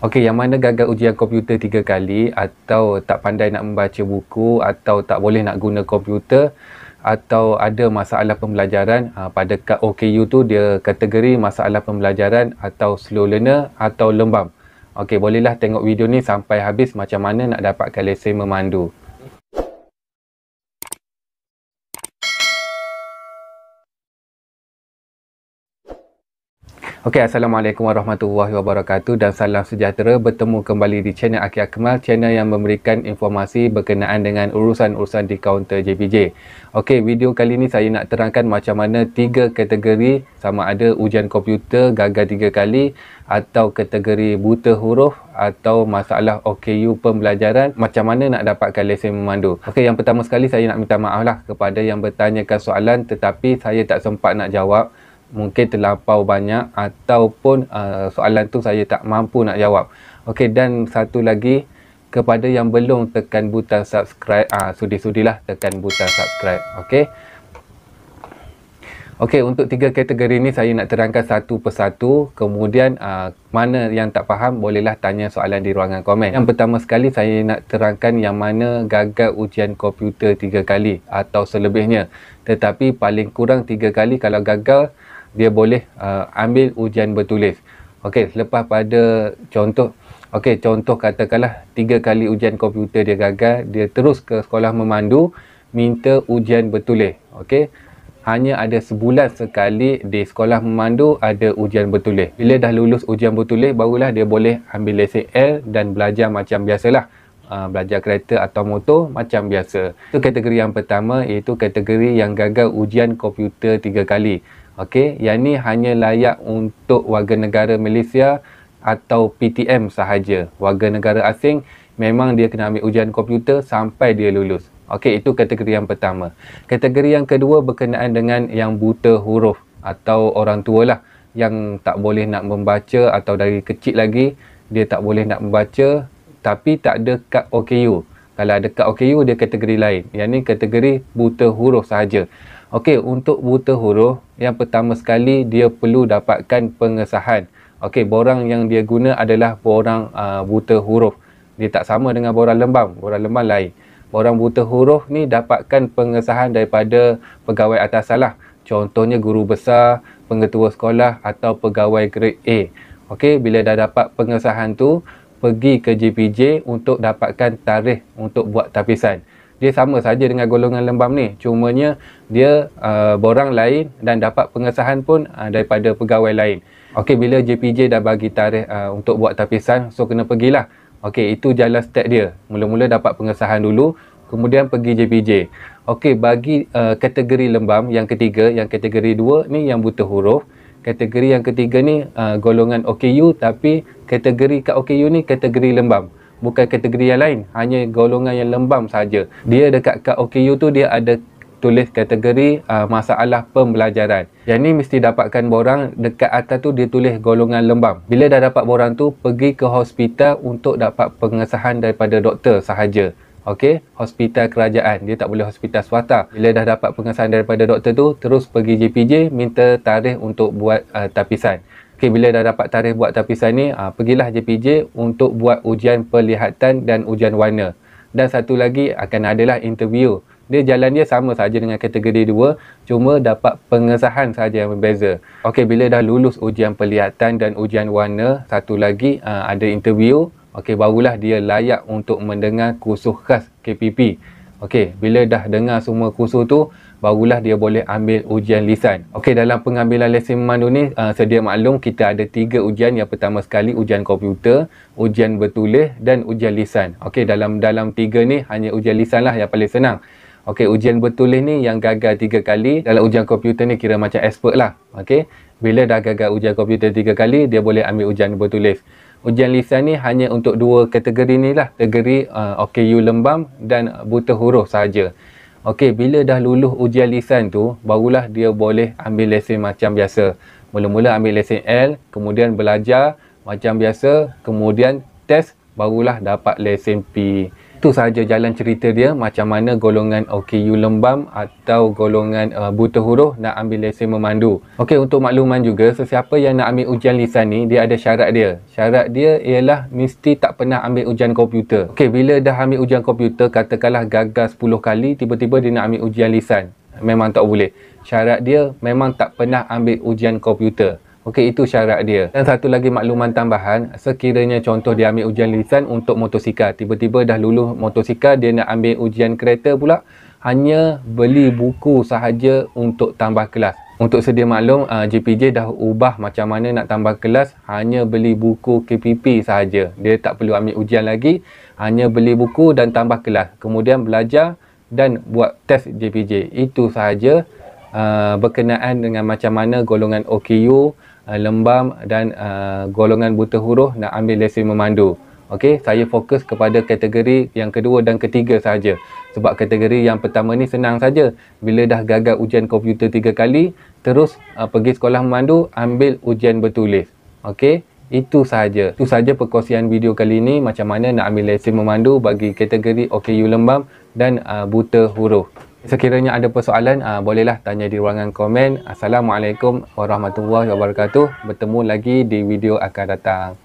Okey, yang mana gagal ujian komputer 3 kali, atau tak pandai nak membaca buku, atau tak boleh nak guna komputer, atau ada masalah pembelajaran, pada kad OKU tu dia kategori masalah pembelajaran atau slow learner atau lembam. Okey, bolehlah tengok video ni sampai habis macam mana nak dapatkan lesen memandu. Okey, Assalamualaikum warahmatullahi wabarakatuh dan salam sejahtera. Bertemu kembali di channel Aki Akmal, channel yang memberikan informasi berkenaan dengan urusan-urusan di kaunter JPJ. Okey, video kali ni saya nak terangkan macam mana 3 kategori, sama ada ujian komputer gagal 3 kali, atau kategori buta huruf, atau masalah OKU pembelajaran, macam mana nak dapatkan lesen memandu. Okey, yang pertama sekali saya nak minta maaf lah kepada yang bertanyakan soalan tetapi saya tak sempat nak jawab. Mungkin terlampau banyak ataupun soalan tu saya tak mampu nak jawab. Okey, dan satu lagi, kepada yang belum tekan butang subscribe, sudi-sudilah tekan butang subscribe. Okey. Okey, untuk 3 kategori ni saya nak terangkan satu persatu. Kemudian mana yang tak faham bolehlah tanya soalan di ruangan komen. Yang pertama sekali saya nak terangkan yang mana gagal ujian komputer 3 kali atau selebihnya. Tetapi paling kurang 3 kali, kalau gagal dia boleh ambil ujian bertulis. Okey, selepas pada contoh, okey, contoh katakanlah 3 kali ujian komputer dia gagal, dia terus ke sekolah memandu minta ujian bertulis. Okey, hanya ada sebulan sekali di sekolah memandu ada ujian bertulis. Bila dah lulus ujian bertulis, barulah dia boleh ambil lesen L dan belajar macam biasalah. Belajar kereta atau motor macam biasa. Itu kategori yang pertama, iaitu kategori yang gagal ujian komputer 3 kali. Okey, yang ni hanya layak untuk warga negara Malaysia atau PTM sahaja. Warga negara asing memang dia kena ambil ujian komputer sampai dia lulus. Okey, itu kategori yang pertama. Kategori yang kedua berkenaan dengan yang buta huruf atau orang tua lah, yang tak boleh nak membaca atau dari kecil lagi dia tak boleh nak membaca tapi tak ada kad OKU. Kalau ada kad OKU dia kategori lain. Yang ni kategori buta huruf sahaja. Okey, untuk buta huruf, yang pertama sekali dia perlu dapatkan pengesahan. Okey, borang yang dia guna adalah borang buta huruf. Dia tak sama dengan borang lembam. Borang lembam lain. Borang buta huruf ni dapatkan pengesahan daripada pegawai atasan lah. Contohnya guru besar, pengetua sekolah atau pegawai grade A. Okey, bila dah dapat pengesahan tu, pergi ke JPJ untuk dapatkan tarikh untuk buat tapisan. Dia sama saja dengan golongan lembam ni, cumanya dia borang lain dan dapat pengesahan pun daripada pegawai lain. Okey, bila JPJ dah bagi tarikh untuk buat tapisan, so kena pergilah. Okey, itu jalan step dia. Mula-mula dapat pengesahan dulu, kemudian pergi JPJ. Okey, bagi kategori lembam yang ketiga, yang kategori 2 ni yang buta huruf. Kategori yang ketiga ni golongan OKU, tapi kategori kat OKU ni kategori lembam. Bukan kategori yang lain, hanya golongan yang lembam saja. Dia dekat kad OKU tu dia ada tulis kategori masalah pembelajaran. Yang ni mesti dapatkan borang dekat atas tu dia tulis golongan lembam. Bila dah dapat borang tu, pergi ke hospital untuk dapat pengesahan daripada doktor sahaja. Okey, hospital kerajaan, dia tak boleh hospital swasta. Bila dah dapat pengesahan daripada doktor tu, terus pergi JPJ minta tarikh untuk buat tapisan. Okey, bila dah dapat tarikh buat tapisan ni, pergilah JPJ untuk buat ujian perlihatan dan ujian warna. Dan satu lagi akan adalah interview. Dia jalan dia sama saja dengan kategori 2, cuma dapat pengesahan saja yang berbeza. Okey, bila dah lulus ujian perlihatan dan ujian warna, satu lagi ada interview. Okey, barulah dia layak untuk mendengar kursus khas KPP. Okey, bila dah dengar semua kursus tu, barulah dia boleh ambil ujian lisan. Okey, dalam pengambilan lesen memandu ni, sedia maklum kita ada 3 ujian. Yang pertama sekali ujian komputer, ujian bertulis dan ujian lisan. Okey, dalam 3 ni hanya ujian lisan lah yang paling senang. Okey, ujian bertulis ni yang gagal 3 kali. Dalam ujian komputer ni kira macam expert lah. Okey, bila dah gagal ujian komputer 3 kali, dia boleh ambil ujian bertulis. Ujian lisan ni hanya untuk 2 kategori ni lah. Kategori OKU lembam dan buta huruf sahaja. Okey, bila dah lulus ujian lisan tu, barulah dia boleh ambil lesen macam biasa. Mula-mula ambil lesen L, kemudian belajar macam biasa, kemudian test, barulah dapat lesen P. Itu sahaja jalan cerita dia macam mana golongan OKU lembam atau golongan buta huruf nak ambil lesen memandu. Okey, untuk makluman juga, sesiapa yang nak ambil ujian lisan ni, dia ada syarat dia. Syarat dia ialah mesti tak pernah ambil ujian komputer. Okey, bila dah ambil ujian komputer, katakanlah gagal 10 kali, tiba-tiba dia nak ambil ujian lisan, memang tak boleh. Syarat dia memang tak pernah ambil ujian komputer. Okey, itu syarat dia. Dan satu lagi makluman tambahan, sekiranya contoh dia ambil ujian lisan untuk motosikal, tiba-tiba dah lulus motosikal, dia nak ambil ujian kereta pula, hanya beli buku sahaja untuk tambah kelas. Untuk sedia maklum, JPJ dah ubah macam mana nak tambah kelas, hanya beli buku KPP sahaja. Dia tak perlu ambil ujian lagi, hanya beli buku dan tambah kelas. Kemudian belajar dan buat test JPJ. Itu sahaja berkenaan dengan macam mana golongan OKU, lembam dan golongan buta huruf nak ambil lesen memandu. Okey, saya fokus kepada kategori yang kedua dan ketiga saja. Sebab kategori yang pertama ni senang saja. Bila dah gagal ujian komputer 3 kali, terus pergi sekolah memandu, ambil ujian bertulis. Okey, itu sahaja. Itu sahaja perkongsian video kali ini macam mana nak ambil lesen memandu bagi kategori OKU lembam dan buta huruf. Sekiranya ada persoalan, bolehlah tanya di ruangan komen. Assalamualaikum warahmatullahi wabarakatuh. Bertemu lagi di video akan datang.